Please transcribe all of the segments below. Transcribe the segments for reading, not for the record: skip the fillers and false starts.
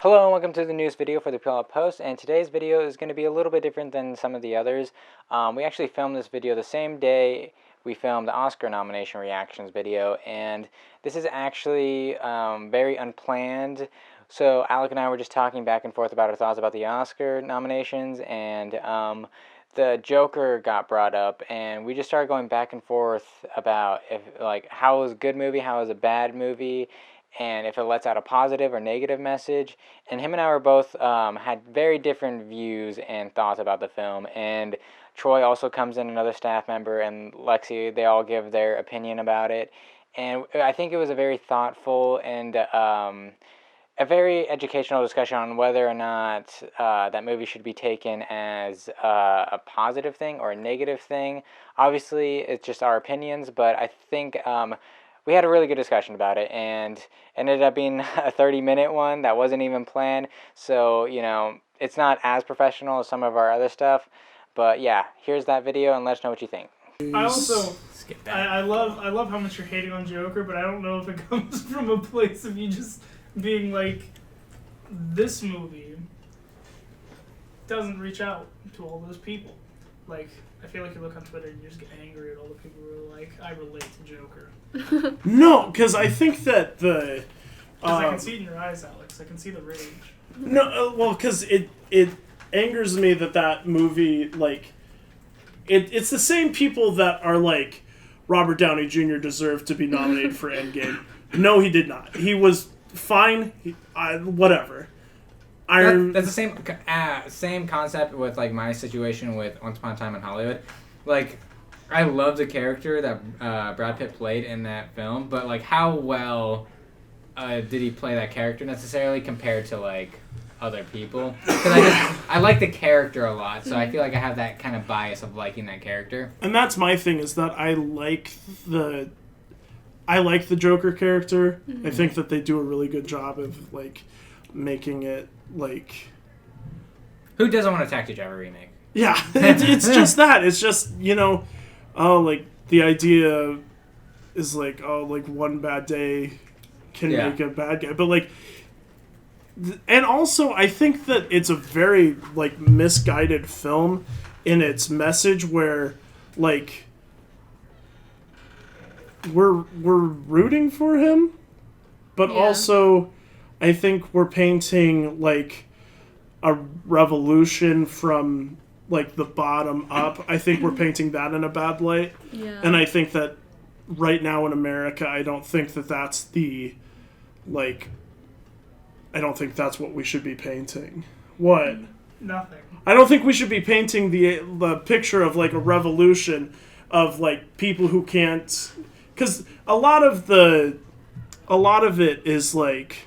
Hello and welcome to the news video for the Puyallup Post, and today's video is going to be a little bit different than some of the others. We actually filmed this video the same day we filmed the Oscar nomination reactions video, and this is actually very unplanned. So Alec and I were just talking back and forth about our thoughts about the Oscar nominations, and the Joker got brought up, and we just started going back and forth about how is a good movie, how is a bad movie, and if it lets out a positive or negative message. And him and I were both had very different views and thoughts about the film. And Troy also comes in, another staff member, and Lexi, they all give their opinion about it. And I think it was a very thoughtful and a very educational discussion on whether or not that movie should be taken as a positive thing or a negative thing. Obviously, it's just our opinions, but I think we had a really good discussion about it, and it ended up being a 30-minute one that wasn't even planned. So, you know, it's not as professional as some of our other stuff. But yeah, here's that video, and let us know what you think. I also, I love how much you're hating on Joker, but I don't know if it comes from a place of you just being like, this movie doesn't reach out to all those people. Like, I feel like you look on Twitter and you just get angry at all the people who are like, I relate to Joker. No, because I think that the... Because I can see it in your eyes, Alex. I can see the rage. No, well, because it angers me that movie, like... It's the same people that are like, Robert Downey Jr. deserved to be nominated for Endgame. No, he did not. He was fine. Whatever. That's the same concept with like my situation with Once Upon a Time in Hollywood. Like, I love the character that Brad Pitt played in that film, but like how well did he play that character necessarily compared to like other people? Because I like the character a lot, so I feel like I have that kind of bias of liking that character. And that's my thing, is that I like the Joker character. Mm-hmm. I think that they do a really good job of like making it like... Who doesn't want a Taxi Driver remake? Yeah, it's just that. It's just, you know, like the idea is like, like one bad day can make a bad guy. But like, and also I think that it's a very like misguided film in its message, where like we're rooting for him, but also I think we're painting like a revolution from like the bottom up. I think we're painting that in a bad light. Yeah. And I think that right now in America, I don't think that that's the, like, I don't think that's what we should be painting. What? Nothing. I don't think we should be painting the picture of like a revolution of like people who can't, because a lot of it is like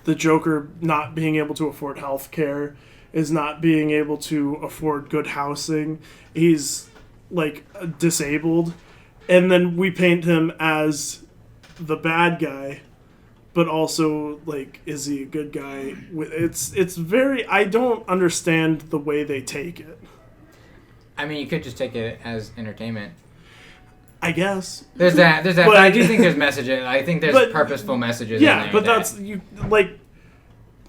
the Joker not being able to afford health care, is not being able to afford good housing. He's like disabled, and then we paint him as the bad guy, but also like, is he a good guy? It's very, I don't understand the way they take it. I mean, you could just take it as entertainment, I guess. There's that. But I do think there's messages. I think there's purposeful messages. Yeah, in there but that's you. Like,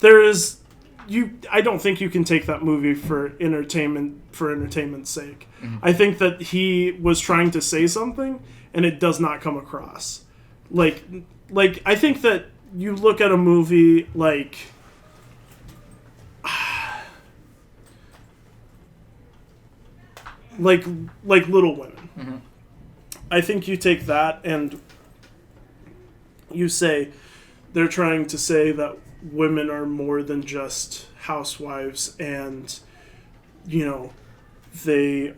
there is you. I don't think you can take that movie for entertainment's sake. Mm-hmm. I think that he was trying to say something, and it does not come across. Like I think that you look at a movie like Little Women. Mm-hmm. I think you take that and you say they're trying to say that women are more than just housewives, and you know they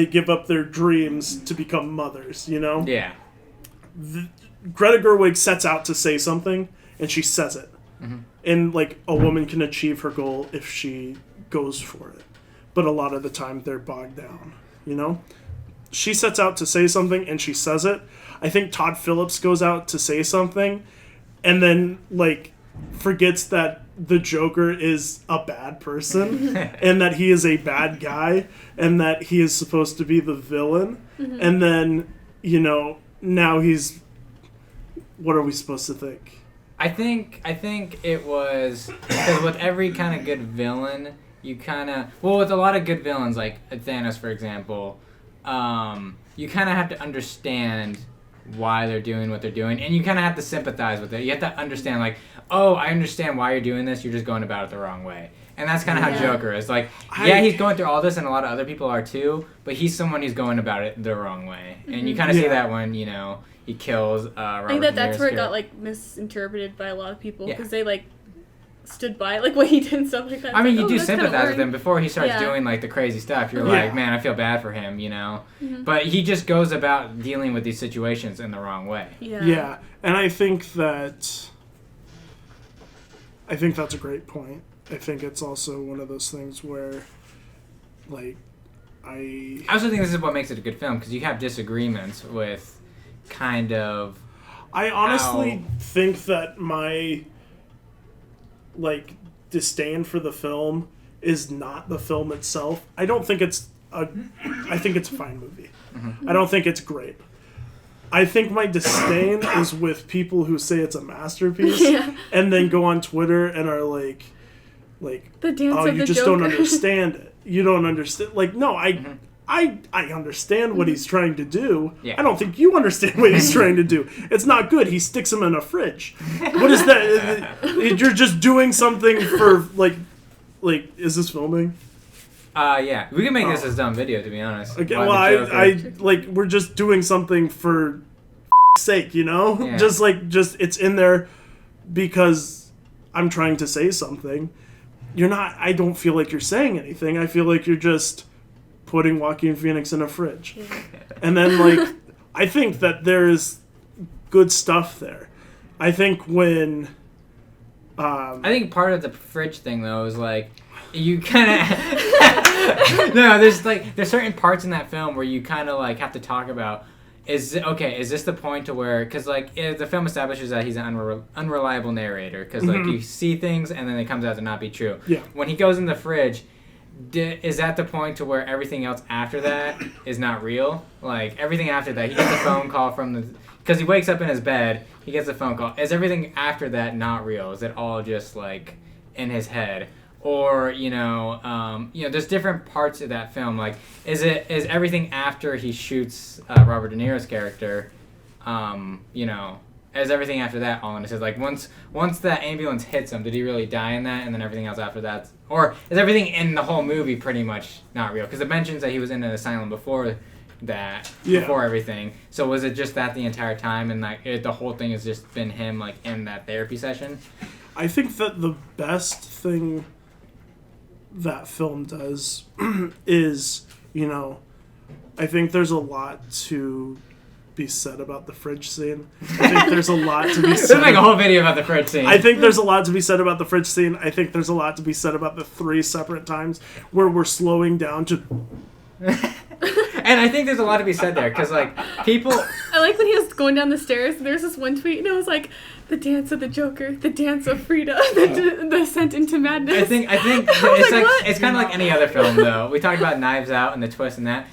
give up their dreams to become mothers, you know? Yeah. Greta Gerwig sets out to say something, and she says it. Mm-hmm. And like, a woman can achieve her goal if she goes for it. But a lot of the time they're bogged down, you know? She sets out to say something, and she says it. I think Todd Phillips goes out to say something, and then, like, forgets that the Joker is a bad person, and that he is a bad guy, and that he is supposed to be the villain. Mm-hmm. And then, you know, now he's... What are we supposed to think? I think it was because with every kind of good villain, you kind of with a lot of good villains like Thanos, for example, you kind of have to understand why they're doing what they're doing, and you kind of have to sympathize with it. You have to understand, like, oh, I understand why you're doing this. You're just going about it the wrong way. And that's kind of how Joker is. Like, he's going through all this, and a lot of other people are too, but he's someone who's going about it the wrong way. And you kind of see that when, he kills Robert I think that's where it got, like, misinterpreted by a lot of people, because they, like, stood by, like, what he did and stuff like that. I mean, you do sympathize with him before he starts doing, like, the crazy stuff. You're like, man, I feel bad for him, But he just goes about dealing with these situations in the wrong way. Yeah, and I think that's a great point. I think it's also one of those things where, like, I also think this is what makes it a good film, because you have disagreements with kind of... I honestly think that my, like, disdain for the film is not the film itself. I don't think it's I think it's a fine movie. Mm-hmm. I don't think it's great. I think my disdain is with people who say it's a masterpiece and then go on Twitter and are like, the dance of you the just Joker. don't understand it. You don't understand. Like, no, I understand what he's trying to do. Yeah. I don't think you understand what he's trying to do. It's not good. He sticks him in a fridge. What is that? You're just doing something for, like, is this filming? Yeah. We can make this a dumb video, to be honest. Okay, well, I we're just doing something for sake, Yeah. Just it's in there because I'm trying to say something. You're not, I don't feel like you're saying anything. I feel like you're just putting Joaquin Phoenix in a fridge. And then, like, I think that there is good stuff there. I think when... I think part of the fridge thing, though, is, like, you kind of... No, there's certain parts in that film where you kind of, like, have to talk about, is this the point to where... Because, like, the film establishes that he's an unreliable narrator. Because, like, you see things, and then it comes out to not be true. Yeah. When he goes in the fridge... is that the point to where everything else after that is not real? Like, everything after that, he gets a phone call from the... Because he wakes up in his bed, he gets a phone call. Is everything after that not real? Is it all just, like, in his head? Or, there's different parts of that film. Like, is everything after he shoots Robert De Niro's character, is everything after that all in his head? Like, once that ambulance hits him, did he really die in that? And then everything else after that? Or is everything in the whole movie pretty much not real? Because it mentions that he was in an asylum before that, before everything. So was it just that the entire time, and, like, the whole thing has just been him, like, in that therapy session? I think that the best thing that film does is, I think there's a lot to be said about the fridge scene. I think there's a lot to be said. Let's make a whole video about the fridge scene. I think there's a lot to be said about the fridge scene. I think there's a lot to be said about the 3 separate times where we're slowing down to... And I think there's a lot to be said there, because, like, people... I like when he was going down the stairs, there's this one tweet, and it was like, the dance of the Joker, the dance of Frida, the descent into madness. I think it's kind of like any other film, though. We talked about Knives Out and the twist and that.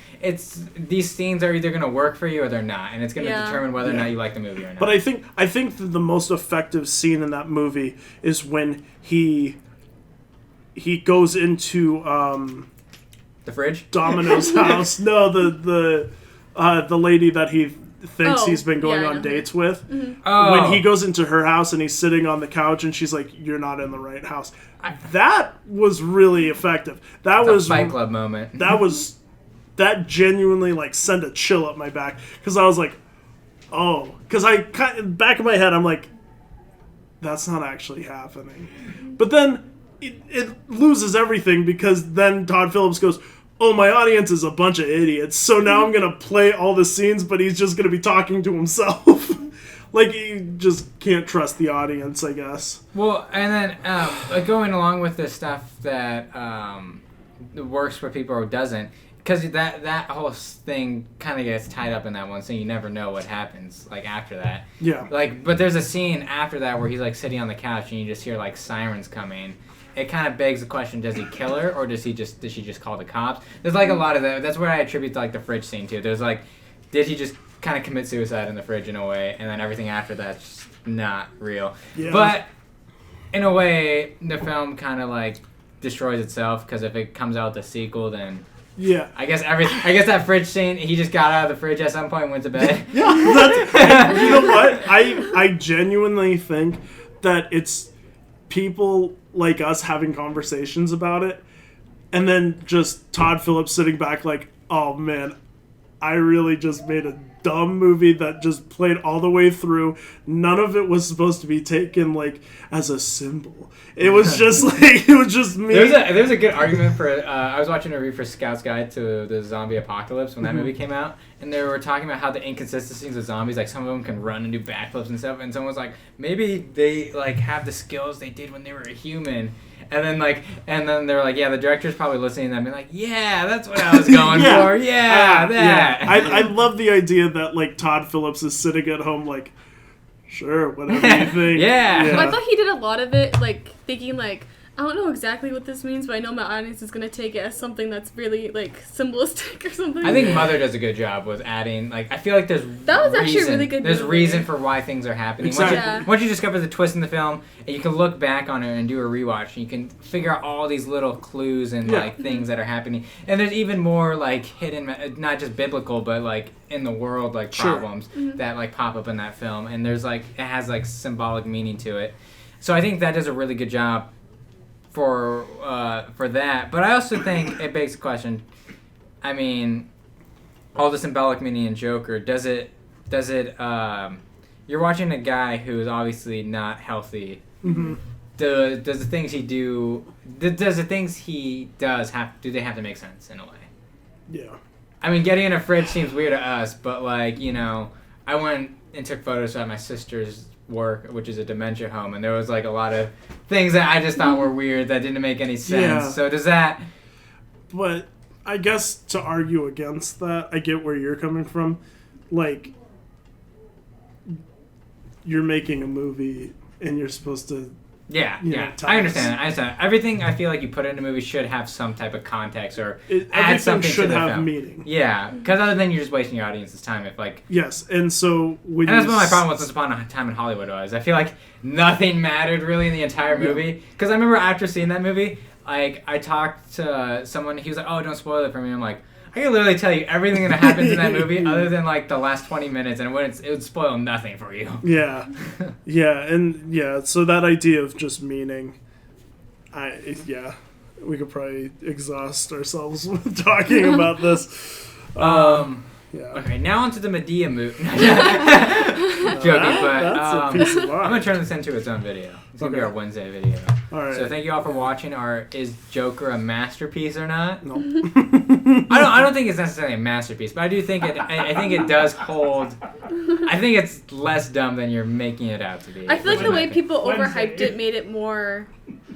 These scenes are either going to work for you or they're not, and it's going to determine whether or not you like the movie or not. But I think that the most effective scene in that movie is when he goes into the fridge, Domino's house. No, the lady that he thinks he's been going on dates with. Mm-hmm. Oh. When he goes into her house and he's sitting on the couch and she's like, "You're not in the right house." That was really effective. That was a Fight Club moment. That genuinely, like, sent a chill up my back, because I was like, oh, because back in my head I'm like, that's not actually happening. But then it loses everything, because then Todd Phillips goes, oh, my audience is a bunch of idiots, so now I'm gonna play all the scenes, but he's just gonna be talking to himself. Like, you just can't trust the audience, I guess. Well, and then going along with the stuff that works for people or doesn't, because that whole thing kind of gets tied up in that one scene. You never know what happens, like, after that. Yeah. Like, but there's a scene after that where he's, like, sitting on the couch and you just hear, like, sirens coming. It kind of begs the question: does he kill her, or does she just call the cops? There's, like, a lot of that. That's where I attribute to, like, the fridge scene too. There's, like, did he just kind of commit suicide in the fridge in a way, and then everything after that's just not real. Yeah. But in a way, the film kind of like destroys itself, because if it comes out the sequel, then yeah, I guess that fridge scene, he just got out of the fridge at some point and went to bed. Yeah, you know what? I genuinely think that it's people like us having conversations about it, and then just Todd Phillips sitting back like, oh man, I really just made a dumb movie that just played all the way through. None of it was supposed to be taken like as a symbol. It was just like, it was just me. There's a good argument for I was watching a review for Scout's Guide to the Zombie Apocalypse when that movie came out, and they were talking about how the inconsistencies of zombies, like some of them can run and do backflips and stuff, and someone was like, maybe they like have the skills they did when they were a human. And then they're like, yeah, the director's probably listening to them and like, yeah, that's what I was going for. Yeah, that. Yeah. I love the idea that like Todd Phillips is sitting at home like, sure, whatever you think. Yeah. Well, I thought he did a lot of it, like, thinking, like, I don't know exactly what this means, but I know my audience is going to take it as something that's really, like, symbolistic or something. I think Mother does a good job with adding, like, I feel like there's that was actually a really good There's movie. reason for why things are happening. Exactly. Once you discover the twist in the film, and you can look back on it and do a rewatch, and you can figure out all these little clues and, like, things that are happening. And there's even more, like, hidden, not just biblical, but, like, in the world, like, problems that, like, pop up in that film. And there's, like, it has, like, symbolic meaning to it. So I think that does a really good job for that. But I also think it begs the question, I mean, all the symbolic meaning in Joker, does it you're watching a guy who is obviously not healthy. Mm-hmm. Does the things he does do they have to make sense in a way? Yeah. I mean, getting in a fridge seems weird to us, but like, you know, I went and took photos at my sister's work, which is a dementia home, and there was like a lot of things that I just thought were weird that didn't make any sense. Yeah. So does that... But I guess to argue against that, I get where you're coming from. Like, you're making a movie and you're supposed to... Yeah. I understand. Everything I feel like you put in a movie should have some type of context or add something should to the have film. meaning. Yeah, because other than you're just wasting your audience's time if like... Yes, and so when and that's what my problem with Once Upon a Time in Hollywood was. I feel like nothing mattered really in the entire movie. Because I remember after seeing that movie, like I talked to someone, he was like, oh, don't spoil it for me. I'm like, I can literally tell you everything that happens in that movie other than like the last 20 minutes, and it would spoil nothing for you. Yeah. So that idea of just meaning, we could probably exhaust ourselves with talking about this. Okay, now onto the Medea movie. Joking, but that's a piece of art. I'm gonna turn this into its own video. It's gonna be our Wednesday video. All right. So thank you all for watching. Is Joker a masterpiece or not? No. I don't think it's necessarily a masterpiece, but I do think it. I think it does hold. I think it's less dumb than you're making it out to be. I feel like the way people Wednesday. overhyped it made it more,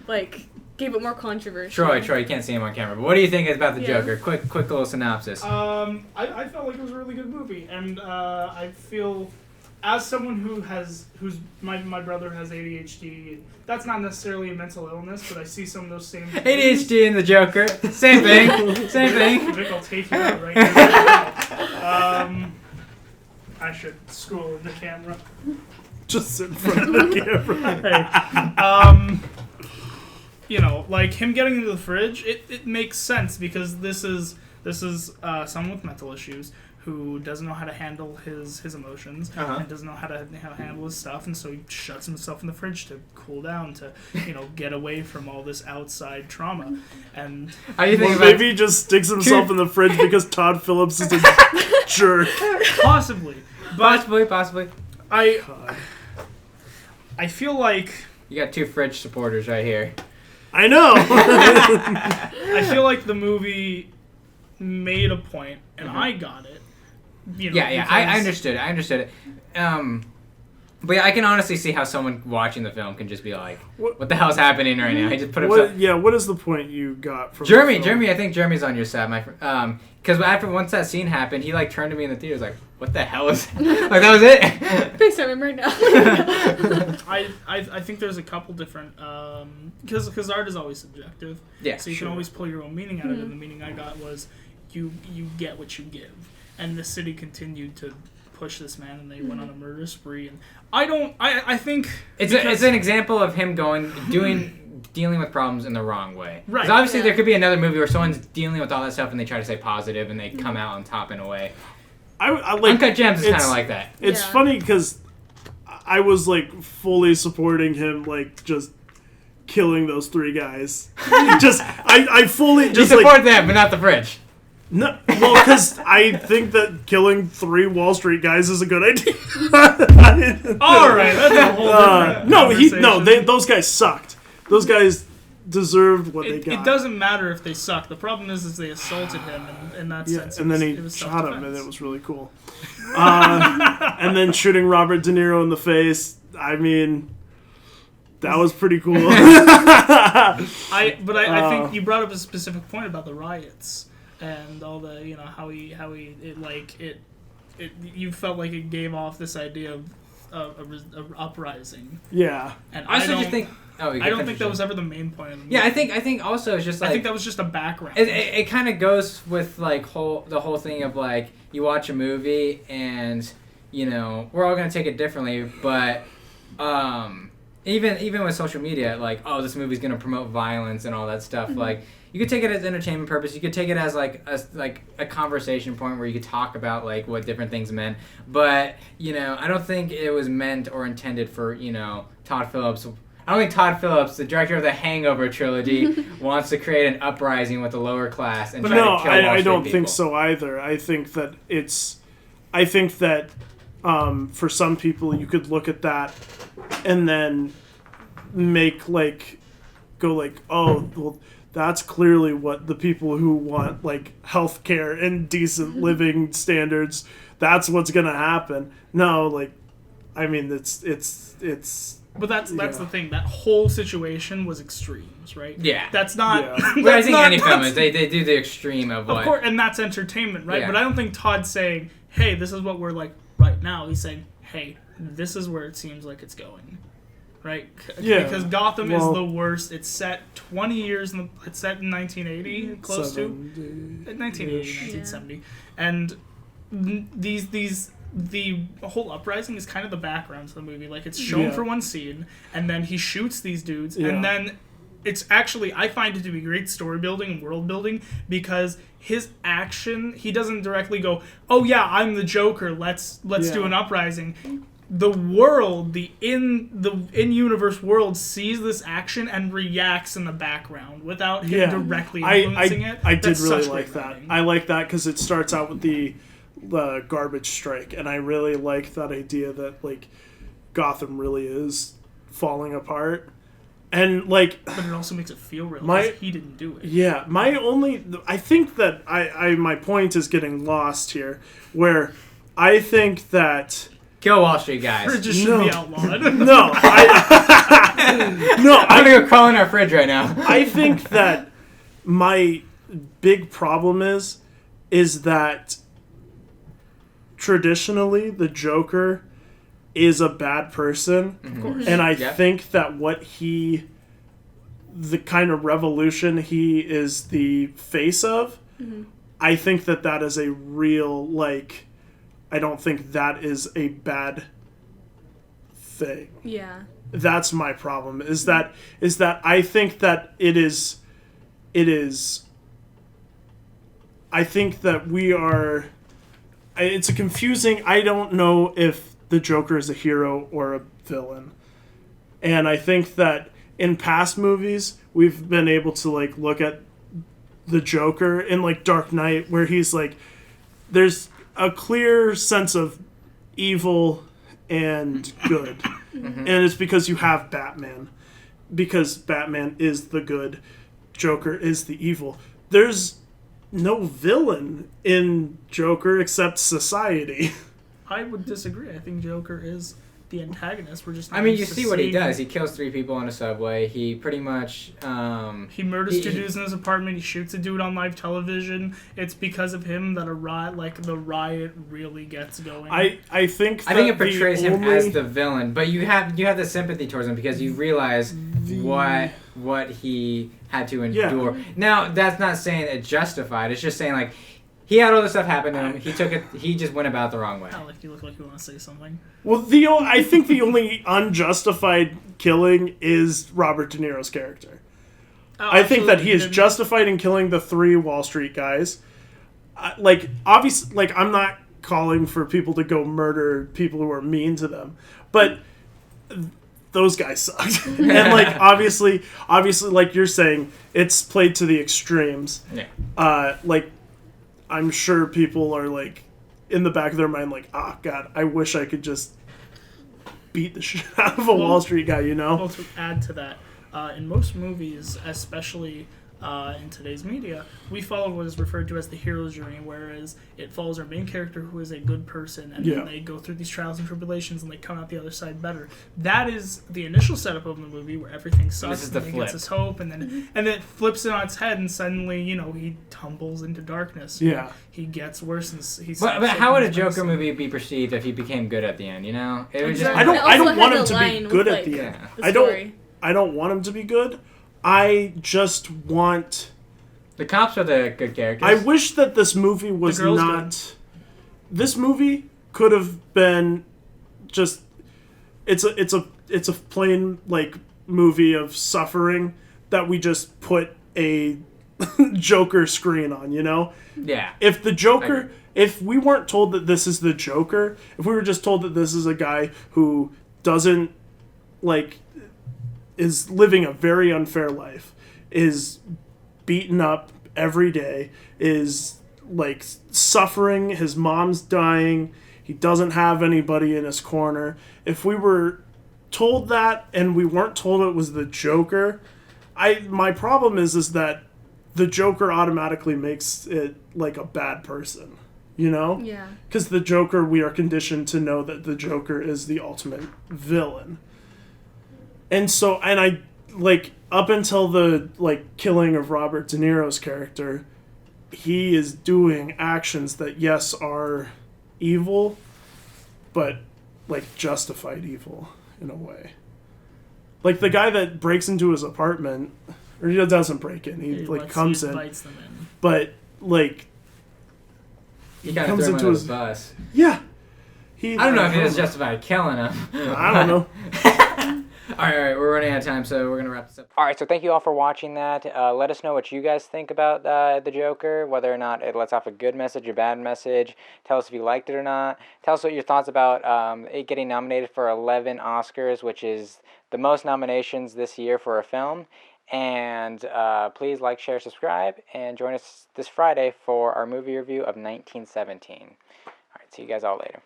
like, gave it more controversy. Troy, you can't see him on camera, but what do you think about the Yeah. Joker? Quick little synopsis. I felt like it was a really good movie, and I feel, as someone my brother has ADHD. That's not necessarily a mental illness, but I see some of those same ADHD and the Joker, same thing. Vic, I'll take you out right now. I should scroll in the camera. Just sit in front of the camera. Hey. You know, like him getting into the fridge, it makes sense because this is someone with mental issues who doesn't know how to handle his emotions and doesn't know how to handle his stuff, and so he shuts himself in the fridge to cool down, to get away from all this outside trauma. And maybe he just sticks himself in the fridge because Todd Phillips is a jerk. Possibly. Possibly. I feel like you got two fridge supporters right here. I know. I feel like the movie made a point, and I got it. I understood it. But yeah, I can honestly see how someone watching the film can just be like, "What the hell's happening right now?" He just put himself. What is the point you got from Jeremy? I think Jeremy's on your side, my friend. Because once that scene happened, he like turned to me in the theater, like, "What the hell is?" Like that was it. Please tell me right now. I think there's a couple different because art is always subjective. Yeah. So you can always pull your own meaning out of it. And the meaning I got was, you get what you give. and the city continued to push this man, and they went on a murder spree. And I think it's an example of him dealing with problems in the wrong way. Right. Because obviously there could be another movie where someone's dealing with all that stuff and they try to stay positive and they come out on top in a way. I like, Uncut Gems is kind of like that. It's funny because I was like fully supporting him, like just killing those 3 guys. I fully just you support them, but not the fridge. No, well, because I think that killing 3 Wall Street guys is a good idea. All right, that's a whole different those guys sucked. Those guys deserved what they got. It doesn't matter if they suck. The problem is they assaulted him, and in that sense, and then he it was shot him, and it was really cool. And then shooting Robert De Niro in the face. I mean, that was pretty cool. I think you brought up a specific point about the riots and all the you felt like it gave off this idea of a uprising. Yeah, and I also just think. I don't think that was ever the main point of the movie. Yeah, I think also it's just like... I think that was just a background. It kind of goes with, like, the whole thing of, like, you watch a movie and, you know, we're all going to take it differently, but even with social media, like, oh, this movie's going to promote violence and all that stuff, like, you could take it as entertainment purpose. You could take it as, like, a conversation point where you could talk about, like, what different things meant. But, you know, I don't think it was meant or intended for, you know, Todd Phillips... I don't think Todd Phillips, the director of the Hangover trilogy, wants to create an uprising with the lower class and try to kill Wall Street people. I don't think so either. I think that for some people you could look at that and then make oh, well, that's clearly what the people who want like healthcare and decent living standards, that's what's gonna happen. No, like, I mean, it's. But that's the thing. That whole situation was extremes, right? Yeah. That's not. Yeah. But I think any film is they do the extreme of what. Of course, and that's entertainment, right? Yeah. But I don't think Todd's saying, "Hey, this is what we're like right now." He's saying, "Hey, this is where it seems like it's going." Right? Yeah. Because Gotham is the worst. It's set 20 years. It's set in 1980, close to 1980, 1970, and the whole uprising is kind of the background to the movie. Like, it's shown for one scene, and then he shoots these dudes, and then it's actually, I find it to be great story building and world building, because his action, he doesn't directly go, oh yeah, I'm the Joker, let's do an uprising. The world, the in-universe world sees this action and reacts in the background without him directly influencing it. I did really like that. I like that because it starts out with the garbage strike, and I really like that idea that like Gotham really is falling apart, and like, but it also makes it feel real because he didn't do it. Yeah, I think that my point is getting lost here, where I think that kill Wall Street guys. Fridges should be outlawed. No, I'm gonna go crawl in our fridge right now. I think that my big problem is that traditionally the Joker is a bad person, of course, and I think that the kind of revolution he is the face of, I think that is a real, like, I don't think that is a bad thing. Yeah. That's my problem, is that I think that it is I think that it's a confusing, I don't know if the Joker is a hero or a villain. And I think that in past movies, we've been able to like look at the Joker in like Dark Knight, where he's like, there's a clear sense of evil and good. And it's because you have Batman. Because Batman is the good, Joker is the evil. There's no villain in Joker except society. I would disagree. I think Joker is the antagonist. We're just. I mean, you see what he does. He kills 3 people on a subway. He pretty much. He murders 2 dudes in his apartment. He shoots a dude on live television. It's because of him that the riot really gets going. I think it portrays him as the villain, but you have the sympathy towards him because you realize what he had to endure. Yeah. Now, that's not saying it's justified. It's just saying like He had all this stuff happen to him. He took it. He just went about it the wrong way. Alec, you look like you want to say something. Well, I think the only unjustified killing is Robert De Niro's character. Oh, I think that he is absolutely. justified in killing the 3 Wall Street guys. Like, obviously, like, I'm not calling for people to go murder people who are mean to them, but those guys sucked. And, like, obviously, like you're saying, it's played to the extremes. Yeah. Like, I'm sure people are, like, in the back of their mind, like, oh, God, I wish I could just beat the shit out of a Wall Street guy, you know? Well, to add to that, in most movies, especially in today's media, we follow what is referred to as the hero's journey, whereas it follows our main character who is a good person, and then they go through these trials and tribulations, and they come out the other side better. That is the initial setup of the movie, where everything sucks, and then he gets his hope, and then it flips it on its head, and suddenly, he tumbles into darkness. Yeah. He gets worse, and he's. But how would a Joker movie be perceived if he became good at the end? You know, it would just. I don't want him to be good at the end. The story. I don't want him to be good. I just want. The cops are the good characters. I wish that this movie was not. Good. This movie could have been just. It's a plain like movie of suffering that we just put a Joker screen on. You know. Yeah. If the Joker, if we weren't told that this is the Joker, if we were just told that this is a guy who doesn't like. Is living a very unfair life, is beaten up every day, is like suffering, his mom's dying, he doesn't have anybody in his corner. If we were told that and we weren't told it was the Joker, my problem is that the Joker automatically makes it like a bad person, you know? Yeah. Because the Joker, we are conditioned to know that the Joker is the ultimate villain. And so, and I, like, up until the, like, killing of Robert De Niro's character, he is doing actions that, yes, are evil, but, like, justified evil, in a way. Like, the guy that breaks into his apartment, or he doesn't break in, he comes in, invites them in. but, like, he kind of comes threw him into under his the bus. Yeah. I don't know if it was justified killing him. I don't know. All right, we're running out of time, so we're going to wrap this up. All right, so thank you all for watching that. Let us know what you guys think about the Joker, whether or not it lets off a good message or bad message. Tell us if you liked it or not. Tell us what your thoughts about it getting nominated for 11 Oscars, which is the most nominations this year for a film. And please like, share, subscribe, and join us this Friday for our movie review of 1917. All right, see you guys all later.